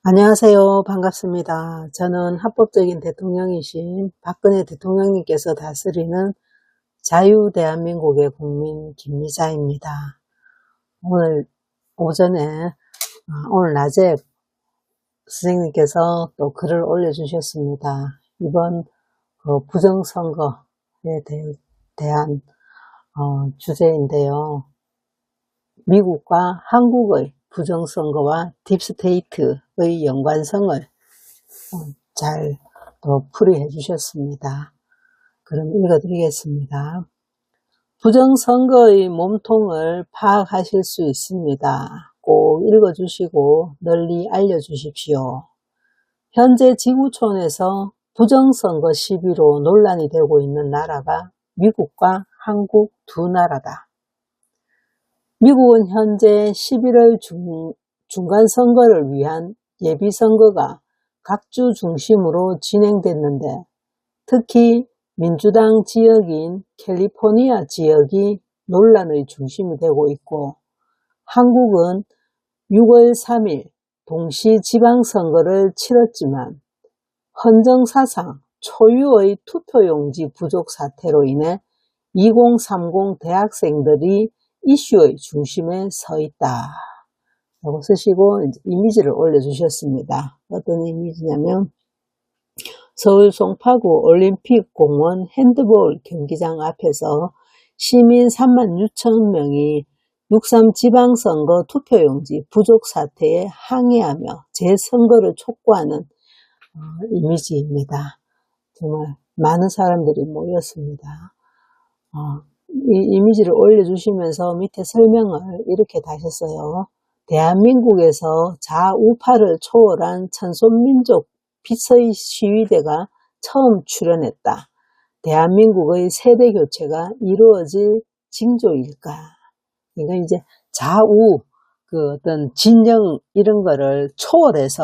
안녕하세요. 반갑습니다. 저는 합법적인 대통령이신 박근혜 대통령님께서 다스리는 자유대한민국의 국민 김미자입니다. 오늘 오전에, 오늘 낮에 선생님께서 또 글을 올려주셨습니다. 이번 부정선거에 대한 주제인데요. 미국과 한국의 부정선거와 딥스테이트의 연관성을 잘 풀이해 주셨습니다. 그럼 읽어드리겠습니다. 부정선거의 몸통을 파악하실 수 있습니다. 꼭 읽어주시고 널리 알려주십시오. 현재 지구촌에서 부정선거 시비로 논란이 되고 있는 나라가 미국과 한국 두 나라다. 미국은 현재 11월 중간선거를 위한 예비선거가 각주 중심으로 진행됐는데 특히 민주당 지역인 캘리포니아 지역이 논란의 중심이 되고 있고 한국은 6월 3일 동시 지방선거를 치렀지만 헌정사상 초유의 투표용지 부족 사태로 인해 2030 대학생들이 이슈의 중심에 서 있다 라고 쓰시고 이미지를 올려주셨습니다. 어떤 이미지냐면 서울 송파구 올림픽공원 핸드볼 경기장 앞에서 시민 36,000명이 6.3 지방선거 투표용지 부족 사태에 항의하며 재선거를 촉구하는 이미지입니다. 정말 많은 사람들이 모였습니다. 이 이미지를 올려주시면서 밑에 설명을 이렇게 다셨어요. 대한민국에서 좌우파를 초월한 천손민족 비서의 시위대가 처음 출현했다. 대한민국의 세대 교체가 이루어질 징조일까? 그러니까 이제 좌우 어떤 진영 이런 거를 초월해서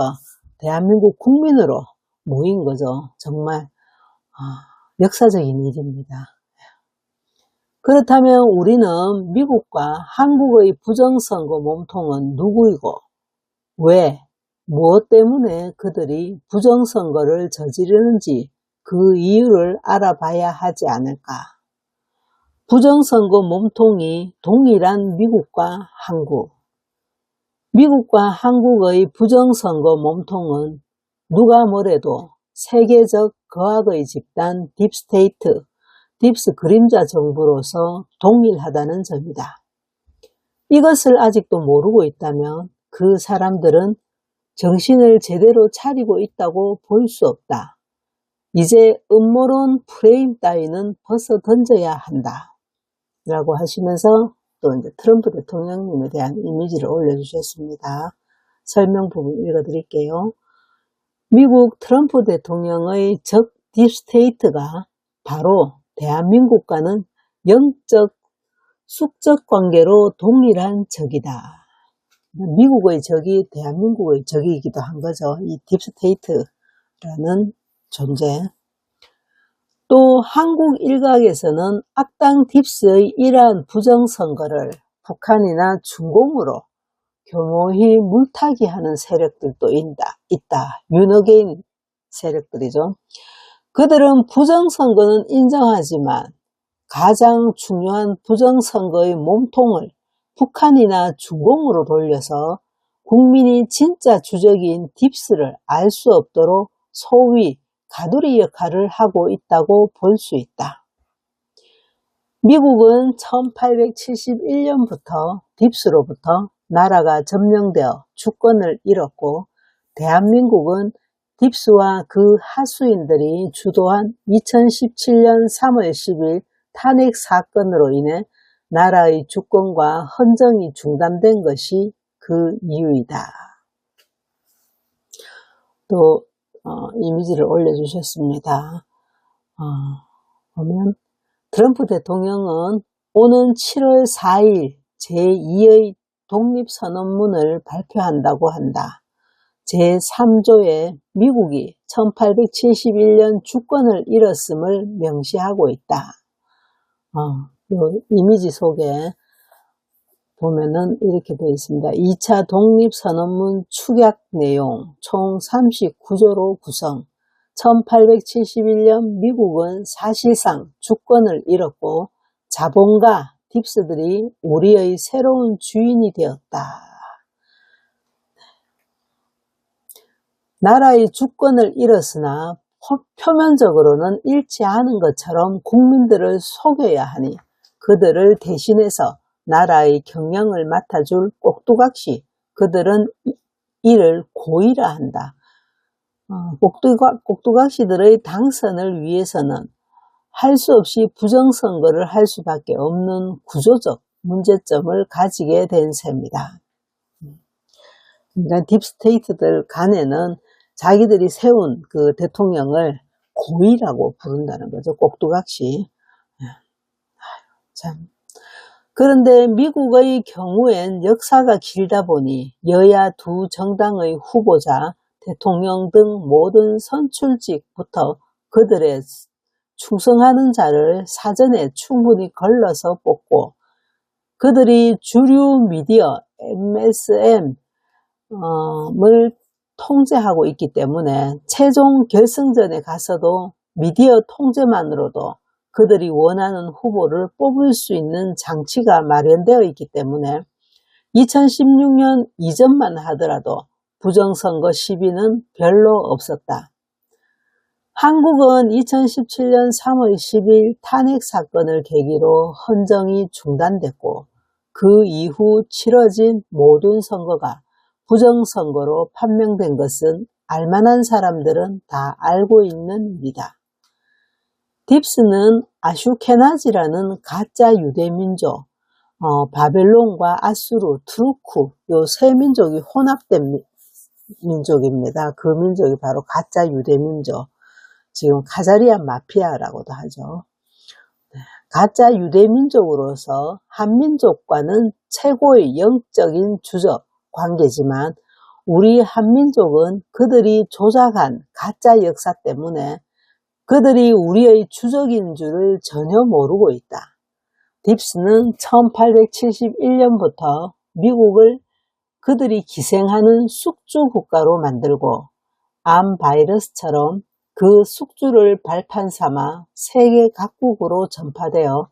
대한민국 국민으로 모인 거죠. 정말 역사적인 일입니다. 그렇다면 우리는 미국과 한국의 부정선거 몸통은 누구이고 왜, 무엇 때문에 그들이 부정선거를 저지르는지 그 이유를 알아봐야 하지 않을까. 부정선거 몸통이 동일한 미국과 한국. 미국과 한국의 부정선거 몸통은 누가 뭐래도 세계적 거악의 집단 딥스테이트, 딥스 그림자 정부로서 동일하다는 점이다. 이것을 아직도 모르고 있다면 그 사람들은 정신을 제대로 차리고 있다고 볼 수 없다. 이제 음모론 프레임 따위는 벗어 던져야 한다. 라고 하시면서 또 이제 트럼프 대통령님에 대한 이미지를 올려주셨습니다. 설명 부분 읽어드릴게요. 미국 트럼프 대통령의 적 딥스테이트가 바로 대한민국과는 영적 숙적 관계로 동일한 적이다. 미국의 적이 대한민국의 적이기도 한 거죠. 이 딥스테이트라는 존재. 또 한국 일각에서는 악당 딥스의 이러한 부정선거를 북한이나 중공으로 교모히 물타기하는 세력들도 있다. 유너게인 세력들이죠. 그들은 부정선거는 인정하지만 가장 중요한 부정선거의 몸통을 북한이나 중공으로 돌려서 국민이 진짜 주적인 딥스를 알 수 없도록 소위 가두리 역할을 하고 있다고 볼 수 있다. 미국은 1871년부터 딥스로부터 나라가 점령되어 주권을 잃었고 대한민국은 딥스와 그 하수인들이 주도한 2017년 3월 10일 탄핵 사건으로 인해 나라의 주권과 헌정이 중단된 것이 그 이유이다. 또 이미지를 올려주셨습니다. 보면 트럼프 대통령은 오는 7월 4일 제2의 독립선언문을 발표한다고 한다. 제3조에 미국이 1871년 주권을 잃었음을 명시하고 있다. 이 이미지 속에 보면은 이렇게 되어 있습니다. 2차 독립선언문 축약 내용 총 39조로 구성. 1871년 미국은 사실상 주권을 잃었고 자본가 딥스들이 우리의 새로운 주인이 되었다. 나라의 주권을 잃었으나 표면적으로는 잃지 않은 것처럼 국민들을 속여야 하니 그들을 대신해서 나라의 경영을 맡아줄 꼭두각시 그들은 이를 고의라 한다. 꼭두각시들의 당선을 위해서는 할 수 없이 부정선거를 할 수밖에 없는 구조적 문제점을 가지게 된 셈이다. 그러니까 딥스테이트들 간에는 자기들이 세운 그 대통령을 고의라고 부른다는 거죠. 꼭두각시. 참. 그런데 미국의 경우엔 역사가 길다 보니 여야 두 정당의 후보자, 대통령 등 모든 선출직부터 그들의 충성하는 자를 사전에 충분히 걸러서 뽑고 그들이 주류 미디어 MSM을 통제하고 있기 때문에 최종 결승전에 가서도 미디어 통제만으로도 그들이 원하는 후보를 뽑을 수 있는 장치가 마련되어 있기 때문에 2016년 이전만 하더라도 부정선거 시비는 별로 없었다. 한국은 2017년 3월 10일 탄핵 사건을 계기로 헌정이 중단됐고 그 이후 치러진 모든 선거가 부정선거로 판명된 것은 알만한 사람들은 다 알고 있는 일이다. 딥스는 아슈케나지라는 가짜 유대민족, 바벨론과 아수르, 투르크 요 세 민족이 혼합된 민족입니다. 그 민족이 바로 가짜 유대민족, 지금 카자리안 마피아라고도 하죠. 가짜 유대민족으로서 한민족과는 최고의 영적인 주적 관계지만 우리 한민족은 그들이 조작한 가짜 역사 때문에 그들이 우리의 주적인 줄을 전혀 모르고 있다. 딥스는 1871년부터 미국을 그들이 기생하는 숙주 국가로 만들고 암 바이러스처럼 그 숙주를 발판 삼아 세계 각국으로 전파되어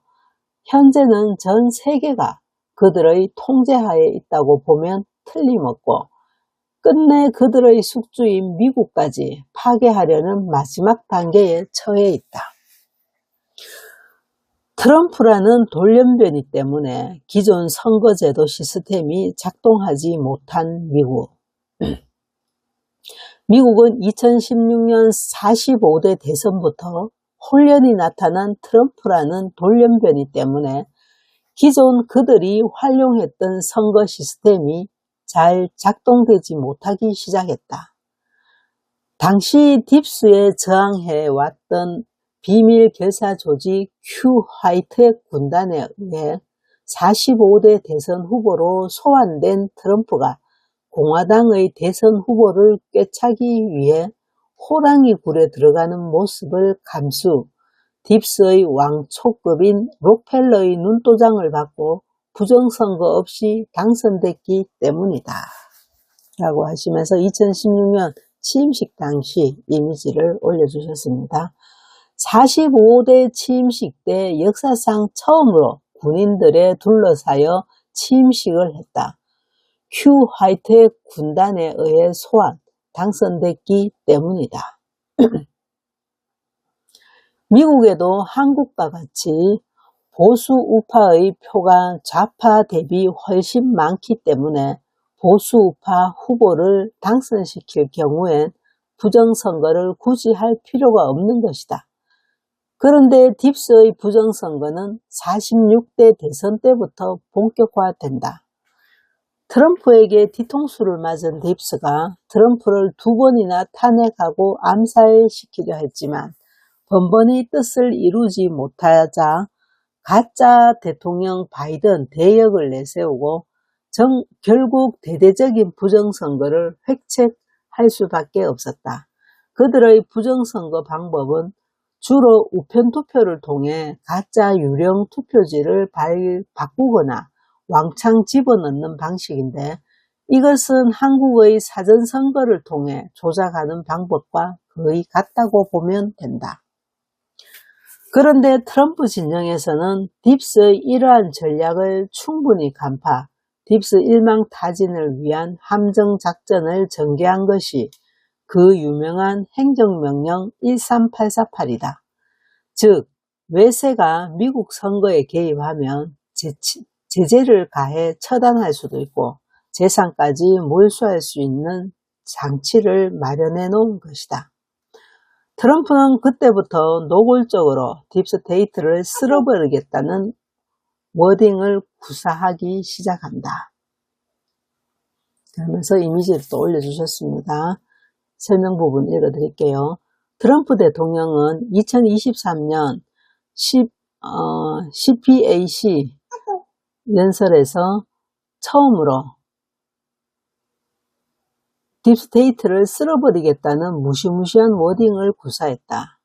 현재는 전 세계가 그들의 통제하에 있다고 보면 틀림없고 끝내 그들의 숙주인 미국까지 파괴하려는 마지막 단계에 처해 있다. 트럼프라는 돌연변이 때문에 기존 선거제도 시스템이 작동하지 못한 미국. 미국은 2016년 45대 대선부터 혼란이 나타난 트럼프라는 돌연변이 때문에 기존 그들이 활용했던 선거 시스템이 잘 작동되지 못하기 시작했다. 당시 딥스에 저항해 왔던 비밀 결사 조직 큐 화이트의 군단에 의해 45대 대선 후보로 소환된 트럼프가 공화당의 대선 후보를 꿰차기 위해 호랑이 굴에 들어가는 모습을 감수, 딥스의 왕초급인 록펠러의 눈도장을 받고 부정선거 없이 당선됐기 때문이다. 라고 하시면서 2016년 취임식 당시 이미지를 올려주셨습니다. 45대 취임식 때 역사상 처음으로 군인들에 둘러싸여 취임식을 했다. 큐 화이트의 군단에 의해 소환, 당선됐기 때문이다. 미국에도 한국과 같이 보수 우파의 표가 좌파 대비 훨씬 많기 때문에 보수 우파 후보를 당선시킬 경우엔 부정선거를 굳이 할 필요가 없는 것이다. 그런데 딥스의 부정선거는 46대 대선 때부터 본격화된다. 트럼프에게 뒤통수를 맞은 딥스가 트럼프를 2번이나 탄핵하고 암살시키려 했지만 번번이 뜻을 이루지 못하자 가짜 대통령 바이든 대역을 내세우고 결국 대대적인 부정선거를 획책할 수밖에 없었다. 그들의 부정선거 방법은 주로 우편투표를 통해 가짜 유령 투표지를 바꾸거나 왕창 집어넣는 방식인데 이것은 한국의 사전선거를 통해 조작하는 방법과 거의 같다고 보면 된다. 그런데 트럼프 진영에서는 딥스의 이러한 전략을 충분히 간파, 딥스 일망타진을 위한 함정작전을 전개한 것이 그 유명한 행정명령 13848이다. 즉, 외세가 미국 선거에 개입하면 제재를 가해 처단할 수도 있고 재산까지 몰수할 수 있는 장치를 마련해 놓은 것이다. 트럼프는 그때부터 노골적으로 딥스테이트를 쓸어버리겠다는 워딩을 구사하기 시작한다. 그러면서 이미지를 또 올려주셨습니다. 설명 부분 읽어드릴게요. 트럼프 대통령은 2023년 CPAC 연설에서 처음으로 딥스테이트를 쓸어버리겠다는 무시무시한 워딩을 구사했다.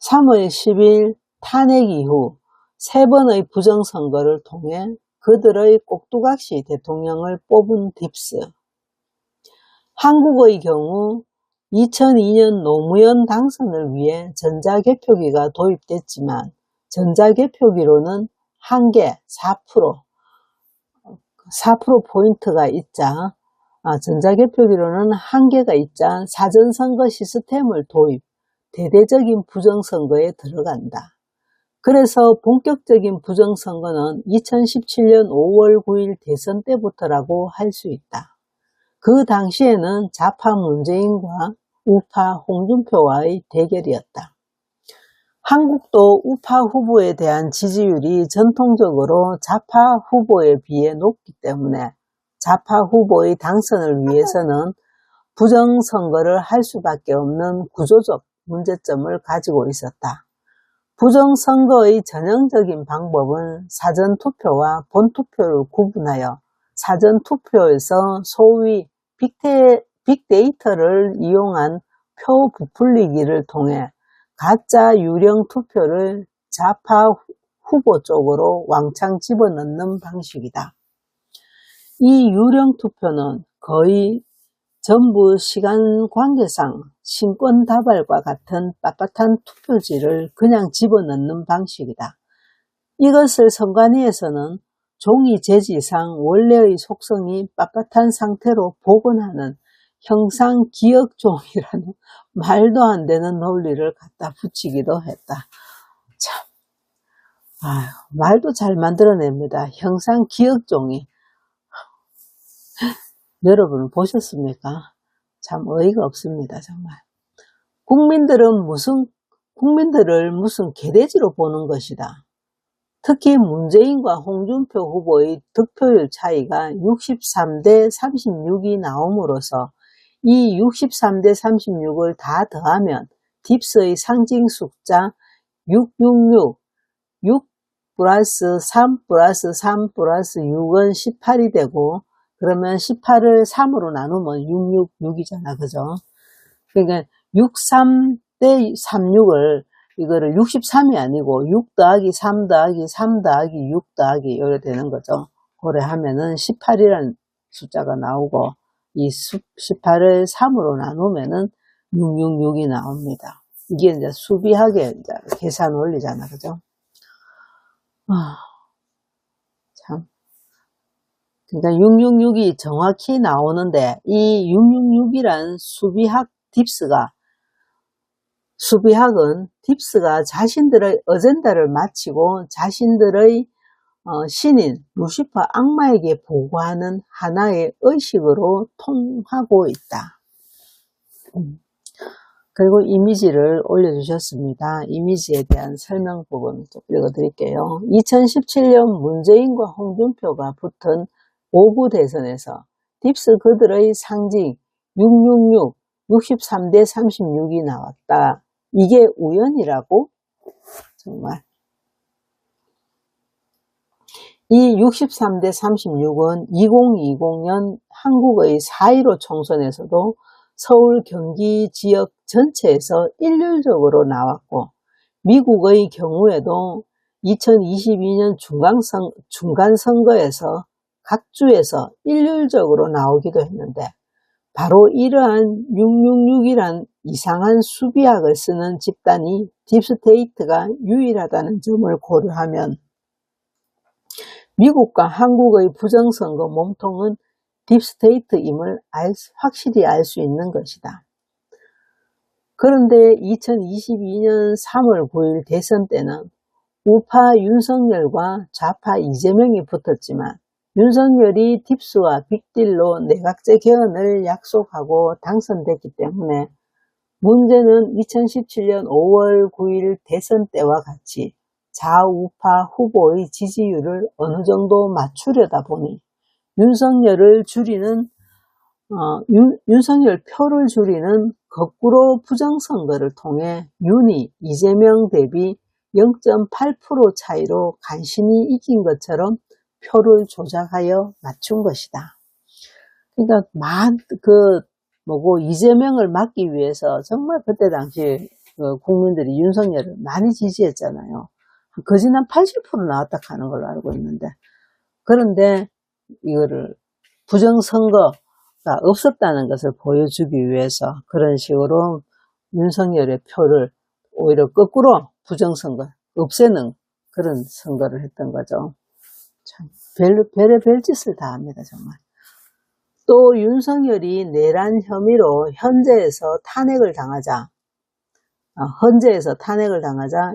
3월 10일 탄핵 이후 3번의 부정선거를 통해 그들의 꼭두각시 대통령을 뽑은 딥스. 한국의 경우 2002년 노무현 당선을 위해 전자개표기가 도입됐지만 전자개표기로는 한계 4%포인트가 있자 전자개표기로는 한계가 있자 사전선거 시스템을 도입, 대대적인 부정선거에 들어간다. 그래서 본격적인 부정선거는 2017년 5월 9일 대선 때부터라고 할 수 있다. 그 당시에는 좌파 문재인과 우파 홍준표와의 대결이었다. 한국도 우파 후보에 대한 지지율이 전통적으로 좌파 후보에 비해 높기 때문에 좌파 후보의 당선을 위해서는 부정선거를 할 수밖에 없는 구조적 문제점을 가지고 있었다. 부정선거의 전형적인 방법은 사전투표와 본투표를 구분하여 사전투표에서 소위 빅데이터를 이용한 표 부풀리기를 통해 가짜 유령 투표를 좌파 후보 쪽으로 왕창 집어넣는 방식이다. 이 유령 투표는 거의 전부 시간 관계상 신권 다발과 같은 빳빳한 투표지를 그냥 집어넣는 방식이다. 이것을 선관위에서는 종이 재지상 원래의 속성이 빳빳한 상태로 복원하는 형상기억종이라는 말도 안 되는 논리를 갖다 붙이기도 했다. 참, 말도 잘 만들어냅니다. 형상기억종이. 여러분 보셨습니까? 참 어이가 없습니다. 정말. 국민들을 무슨 개돼지로 보는 것이다. 특히 문재인과 홍준표 후보의 득표율 차이가 63대 36이 나옴으로써 이 63대 36을 다 더하면 딥스의 상징 숫자 666, 6 플러스 3 플러스 3 플러스 6은 18이 되고 그러면 18을 3으로 나누면 666이잖아. 그죠? 그러니까 63대 36을 이거를 63이 아니고 6 더하기 3 더하기 3 더하기 6 더하기 이렇게 되는 거죠. 그래 하면은 18이라는 숫자가 나오고 이 18을 3으로 나누면은 666이 나옵니다. 이게 이제 수비하게 이제 계산 원리잖아. 그죠? 참. 그러니까 666이 정확히 나오는데 이 666이란 수비학은 딥스가 자신들의 어젠다를 마치고 자신들의 신인 루시퍼 악마에게 보고하는 하나의 의식으로 통하고 있다. 그리고 이미지를 올려주셨습니다. 이미지에 대한 설명 부분 좀 읽어드릴게요. 2017년 문재인과 홍준표가 붙은 5구 대선에서 딥스 그들의 상징 666, 63대 36이 나왔다. 이게 우연이라고? 정말. 이 63대 36은 2020년 한국의 4.15 총선에서도 서울 경기 지역 전체에서 일률적으로 나왔고 미국의 경우에도 2022년 중간선거에서 각 주에서 일률적으로 나오기도 했는데 바로 이러한 666이란 이상한 수비학을 쓰는 집단이 딥스테이트가 유일하다는 점을 고려하면 미국과 한국의 부정선거 몸통은 딥스테이트임을 확실히 알 수 있는 것이다. 그런데 2022년 3월 9일 대선 때는 우파 윤석열과 좌파 이재명이 붙었지만 윤석열이 딥스와 빅딜로 내각제 개헌을 약속하고 당선됐기 때문에 문제는 2017년 5월 9일 대선 때와 같이 좌우파 후보의 지지율을 어느 정도 맞추려다 보니 윤석열 표를 줄이는 거꾸로 부정선거를 통해 윤이 이재명 대비 0.8% 차이로 간신히 이긴 것처럼 표를 조작하여 맞춘 것이다. 그러니까 이재명을 막기 위해서 정말 그때 당시 국민들이 윤석열을 많이 지지했잖아요. 거진 한 80% 나왔다 하는 걸로 알고 있는데, 그런데 이거를 부정선거가 없었다는 것을 보여주기 위해서 그런 식으로 윤석열의 표를 오히려 거꾸로 부정선거 없애는 그런 선거를 했던 거죠. 참 별의별 짓을 다 합니다, 정말. 또 윤석열이 내란 혐의로 헌재에서 탄핵을 당하자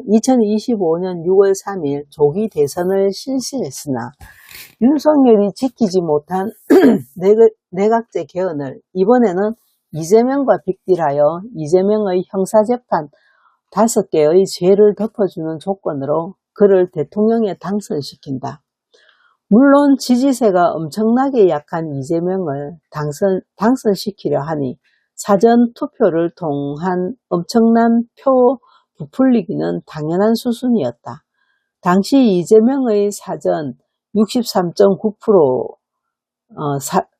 2025년 6월 3일 조기 대선을 실시했으나 윤석열이 지키지 못한 내각제 개헌을 이번에는 이재명과 빅딜하여 이재명의 형사재판 5개의 죄를 덮어주는 조건으로 그를 대통령에 당선시킨다. 물론 지지세가 엄청나게 약한 이재명을 당선시키려 하니 사전 투표를 통한 엄청난 표 부풀리기는 당연한 수순이었다. 당시 이재명의 사전 63.9%,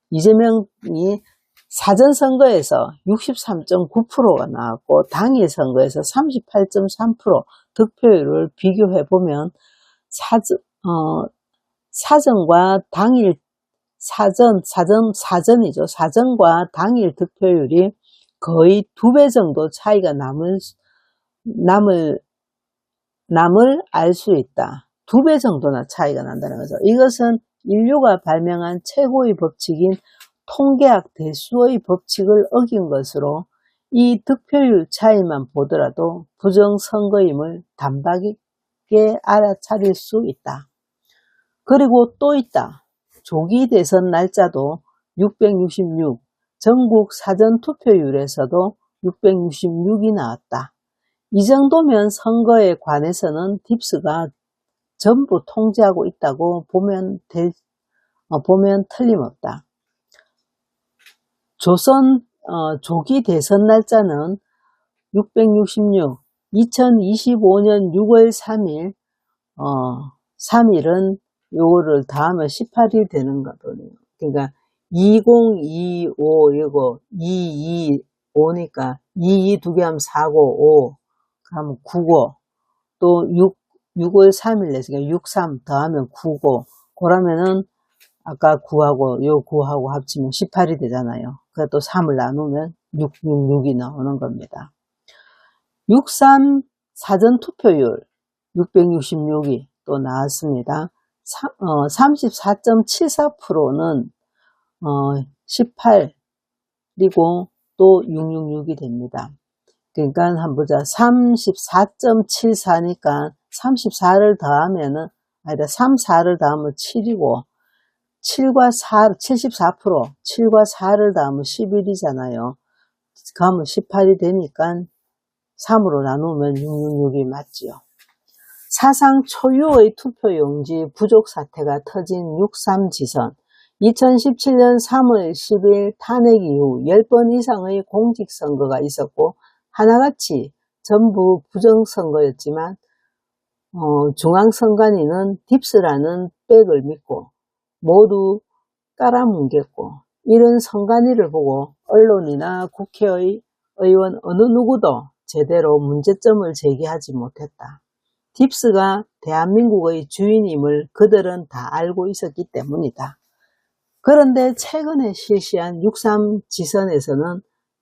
이재명이 사전 선거에서 63.9%가 나왔고 당일 선거에서 38.3% 득표율을 비교해 보면 사전과 당일 사전과 당일 득표율이 거의 2배 정도 차이가 남을 알 수 있다. 2배 정도나 차이가 난다는 거죠. 이것은 인류가 발명한 최고의 법칙인 통계학 대수의 법칙을 어긴 것으로 이 득표율 차이만 보더라도 부정선거임을 단박에 알아차릴 수 있다. 그리고 또 있다. 조기 대선 날짜도 666, 전국 사전투표율에서도 666이 나왔다. 이 정도면 선거에 관해서는 딥스가 전부 통제하고 있다고 보면 틀림없다. 조기 대선 날짜는 666, 2025년 6월 3일, 3일은 요거를 더하면 18일 되는 거거든요. 그러니까 2025 이거 225니까 22 두 개 하면 4고 5 그러면 9고 또 6월 3일 냈으니까 63 더하면 9고 그러면은 아까 9하고 요 9하고 합치면 18이 되잖아요. 그래 또 3을 나누면 666이 나오는 겁니다. 63 사전 투표율 666이 또 나왔습니다. 34.74%는 18 그리고 또 666이 됩니다. 그러니까 한번 보자. 34.74니까 34를 더하면은 34를 더하면 7이고 7과 4, 74%, 7과 4를 더하면 11이잖아요. 그러면 18이 되니까 3으로 나누면 666이 맞지요. 사상 초유의 투표용지 부족 사태가 터진 6.3 지선, 2017년 3월 10일 탄핵 이후 10번 이상의 공직선거가 있었고 하나같이 전부 부정선거였지만 중앙선관위는 딥스라는 백을 믿고 모두 깔아뭉갰고 이런 선관위를 보고 언론이나 국회의 의원 어느 누구도 제대로 문제점을 제기하지 못했다. 딥스가 대한민국의 주인임을 그들은 다 알고 있었기 때문이다. 그런데 최근에 실시한 6.3 지선에서는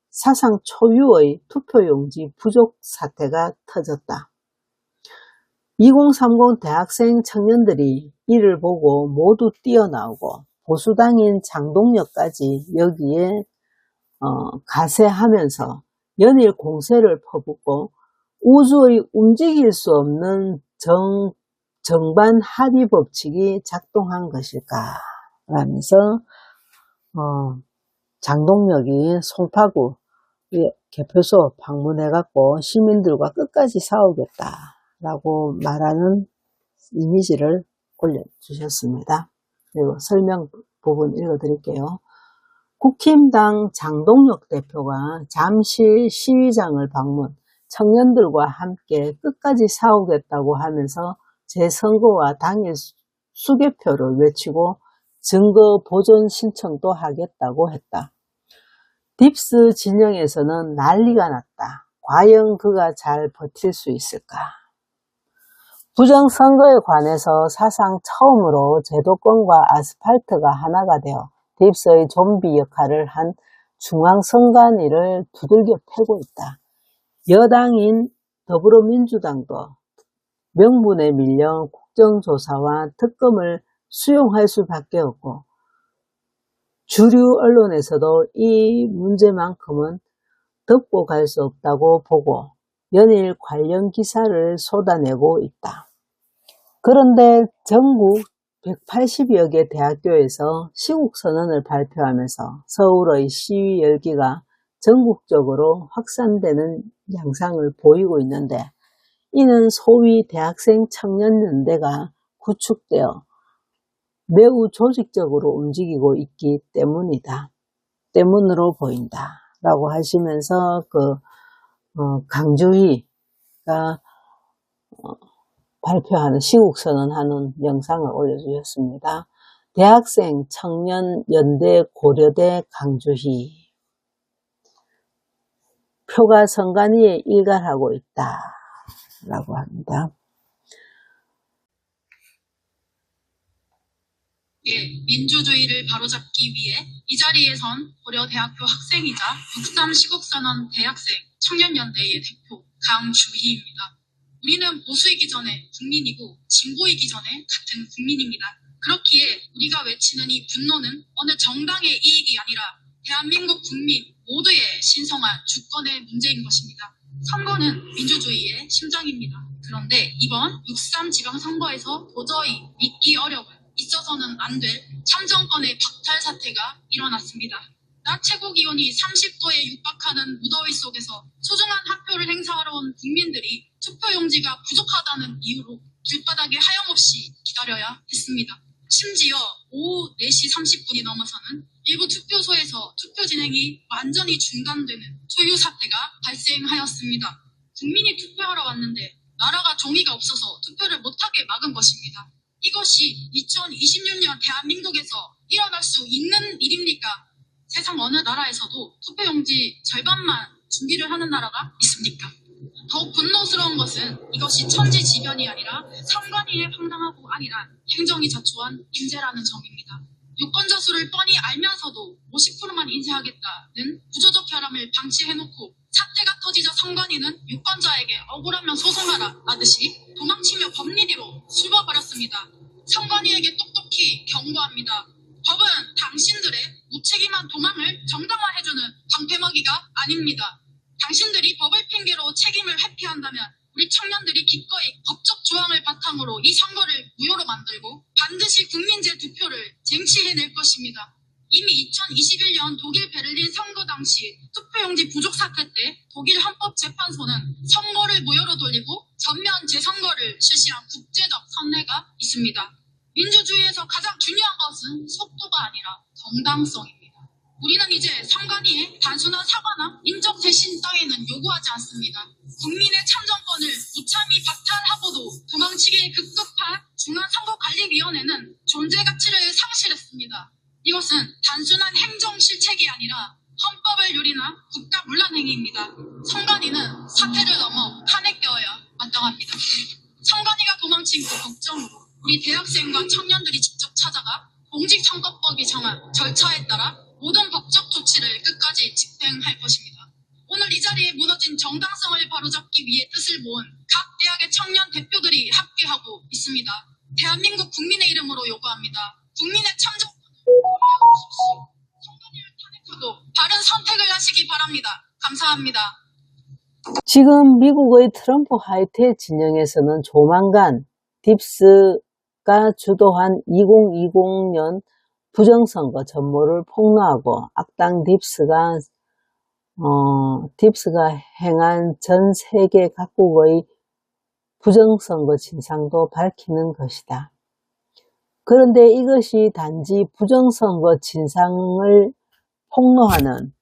사상 초유의 투표용지 부족 사태가 터졌다. 2030 대학생 청년들이 이를 보고 모두 뛰어나오고 보수당인 장동혁까지 여기에 가세하면서 연일 공세를 퍼붓고 우주의 움직일 수 없는 정반 합의 법칙이 작동한 것일까 라면서 장동혁이 송파구 개표소 방문해갖고 시민들과 끝까지 싸우겠다라고 말하는 이미지를 올려주셨습니다. 그리고 설명 부분 읽어드릴게요. 국힘당 장동혁 대표가 잠실 시위장을 방문, 청년들과 함께 끝까지 싸우겠다고 하면서 재선거와 당일 수개표를 외치고 증거 보존 신청도 하겠다고 했다. 딥스 진영에서는 난리가 났다. 과연 그가 잘 버틸 수 있을까? 부정선거에 관해서 사상 처음으로 제도권과 아스팔트가 하나가 되어 딥스의 좀비 역할을 한 중앙선관위를 두들겨 패고 있다. 여당인 더불어민주당도 명분에 밀려 국정조사와 특검을 수용할 수밖에 없고 주류 언론에서도 이 문제만큼은 덮고 갈 수 없다고 보고 연일 관련 기사를 쏟아내고 있다. 그런데 전국 180여 개 대학교에서 시국선언을 발표하면서 서울의 시위 열기가 전국적으로 확산되는 양상을 보이고 있는데 이는 소위 대학생 청년연대가 구축되어 매우 조직적으로 움직이고 있기 때문으로 보인다 라고 하시면서 강주희가 발표하는 시국선언하는 영상을 올려주셨습니다. 대학생 청년연대 고려대 강주희 표가 선관위에 일갈하고 있다 라고 합니다. 민주주의를 바로잡기 위해 이 자리에선 고려대학교 학생이자 6.3 시국선언 대학생 청년연대의 대표 강주희입니다. 우리는 보수이기 전에 국민이고 진보이기 전에 같은 국민입니다. 그렇기에 우리가 외치는 이 분노는 어느 정당의 이익이 아니라 대한민국 국민 모두의 신성한 주권의 문제인 것입니다. 선거는 민주주의의 심장입니다. 그런데 이번 6.3 지방선거에서 도저히 믿기 어려운 있어서는 안 될 참정권의 박탈 사태가 일어났습니다. 낮 최고기온이 30도에 육박하는 무더위 속에서 소중한 한 표를 행사하러 온 국민들이 투표용지가 부족하다는 이유로 길바닥에 하염없이 기다려야 했습니다. 심지어 오후 4시 30분이 넘어서는 일부 투표소에서 투표 진행이 완전히 중단되는 소유 사태가 발생하였습니다. 국민이 투표하러 왔는데 나라가 종이가 없어서 투표를 못하게 막은 것입니다. 이것이 2026년 대한민국에서 일어날 수 있는 일입니까? 세상 어느 나라에서도 투표용지 절반만 준비를 하는 나라가 있습니까? 더욱 분노스러운 것은 이것이 천지지변이 아니라 선관위의 황당하고 아니란 행정이 자초한 인재라는 점입니다. 유권자 수를 뻔히 알면서도 50%만 인쇄하겠다는 구조적 결함을 방치해놓고 사태가 터지자 선관위는 유권자에게 억울하면 소송하라 하듯이 도망치며 법리대로 sul버버렸습니다. 선관위에게 똑똑히 경고합니다. 법은 당신들의 무책임한 도망을 정당화해주는 방패막이가 아닙니다. 당신들이 법을 핑계로 책임을 회피한다면 우리 청년들이 기꺼이 법적 조항을 바탕으로 이 선거를 무효로 만들고 반드시 국민제 투표를 쟁취해낼 것입니다. 이미 2021년 독일 베를린 선거 당시 투표용지 부족 사태 때 독일 헌법재판소는 선거를 무효로 돌리고 전면 재선거를 실시한 국제적 선례가 있습니다. 민주주의에서 가장 중요한 것은 속도가 아니라 정당성입니다. 우리는 이제 선관위에 단순한 사과나 인적 대신 따위는 요구하지 않습니다. 국민의 참정권을 무참히 박탈하고도 도망치기에 급급한 중앙선거관리위원회는 존재 가치를 상실했습니다. 이것은 단순한 행정 실책이 아니라 헌법을 유린한 국가문란 행위입니다. 선관위는 사태를 넘어 탄핵되어야 마땅합니다. 성관이가 도망친 그 걱정으로 우리 대학생과 청년들이 직접 찾아가 공직선거법이 정한 절차에 따라 모든 법적 조치를 끝까지 집행할 것입니다. 오늘 이 자리에 무너진 정당성을 바로잡기 위해 뜻을 모은 각 대학의 청년 대표들이 함께하고 있습니다. 대한민국 국민의 이름으로 요구합니다. 국민의 참정권을 포기하십시오. 성관이를 탄핵하고 바른 선택을 하시기 바랍니다. 감사합니다. 지금 미국의 트럼프 하이텍 진영에서는 조만간 딥스가 주도한 2020년 부정선거 전모를 폭로하고 악당 딥스가 행한 전 세계 각국의 부정선거 진상도 밝히는 것이다. 그런데 이것이 단지 부정선거 진상을 폭로하는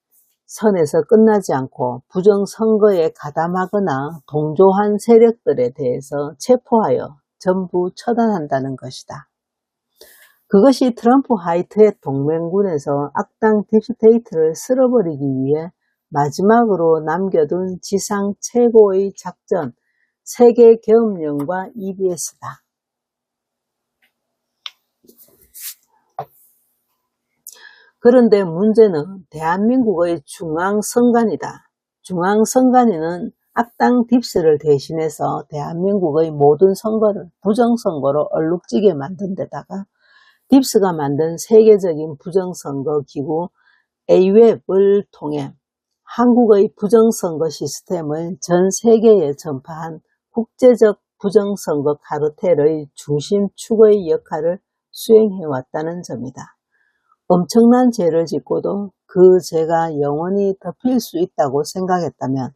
선에서 끝나지 않고 부정선거에 가담하거나 동조한 세력들에 대해서 체포하여 전부 처단한다는 것이다. 그것이 트럼프 하이텍 동맹군에서 악당 딥스테이트를 쓸어버리기 위해 마지막으로 남겨둔 지상 최고의 작전, 세계계엄령과 EBS다. 그런데 문제는 대한민국의 중앙선관위다. 중앙선관위는 악당 딥스를 대신해서 대한민국의 모든 선거를 부정선거로 얼룩지게 만든 데다가 딥스가 만든 세계적인 부정선거 기구 AWEB을 통해 한국의 부정선거 시스템을 전 세계에 전파한 국제적 부정선거 카르텔의 중심축의 역할을 수행해왔다는 점이다. 엄청난 죄를 짓고도 그 죄가 영원히 덮일 수 있다고 생각했다면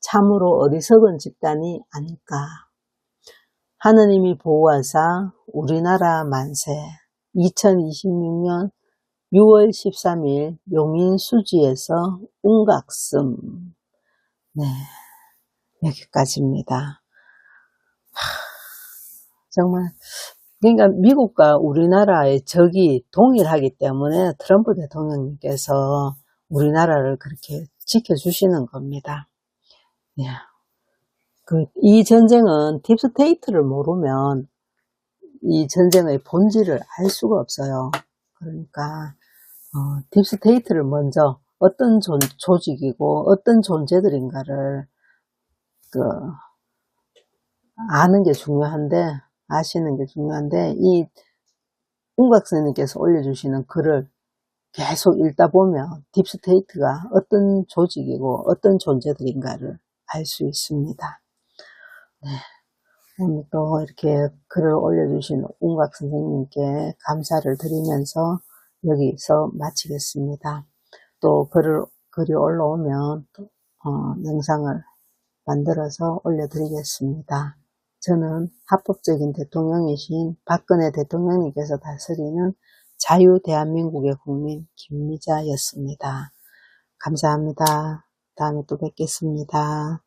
참으로 어리석은 집단이 아닐까. 하느님이 보호하사 우리나라 만세. 2026년 6월 13일 용인수지에서 운각씀. 네, 여기까지입니다. 정말 그러니까 미국과 우리나라의 적이 동일하기 때문에 트럼프 대통령님께서 우리나라를 그렇게 지켜주시는 겁니다. 예. 이 전쟁은 딥스테이트를 모르면 이 전쟁의 본질을 알 수가 없어요. 그러니까 딥스테이트를 먼저 어떤 조직이고 어떤 존재들인가를 아는 게 중요한데, 아시는 게 중요한데, 이 운각선생님께서 올려주시는 글을 계속 읽다 보면 딥스테이트가 어떤 조직이고 어떤 존재들인가를 알 수 있습니다. 네. 오늘 또 이렇게 글을 올려주신 운각선생님께 감사를 드리면서 여기서 마치겠습니다. 또 글이 올라오면 영상을 만들어서 올려드리겠습니다. 저는 합법적인 대통령이신 박근혜 대통령님께서 다스리는 자유 대한민국의 국민 김미자였습니다. 감사합니다. 다음에 또 뵙겠습니다.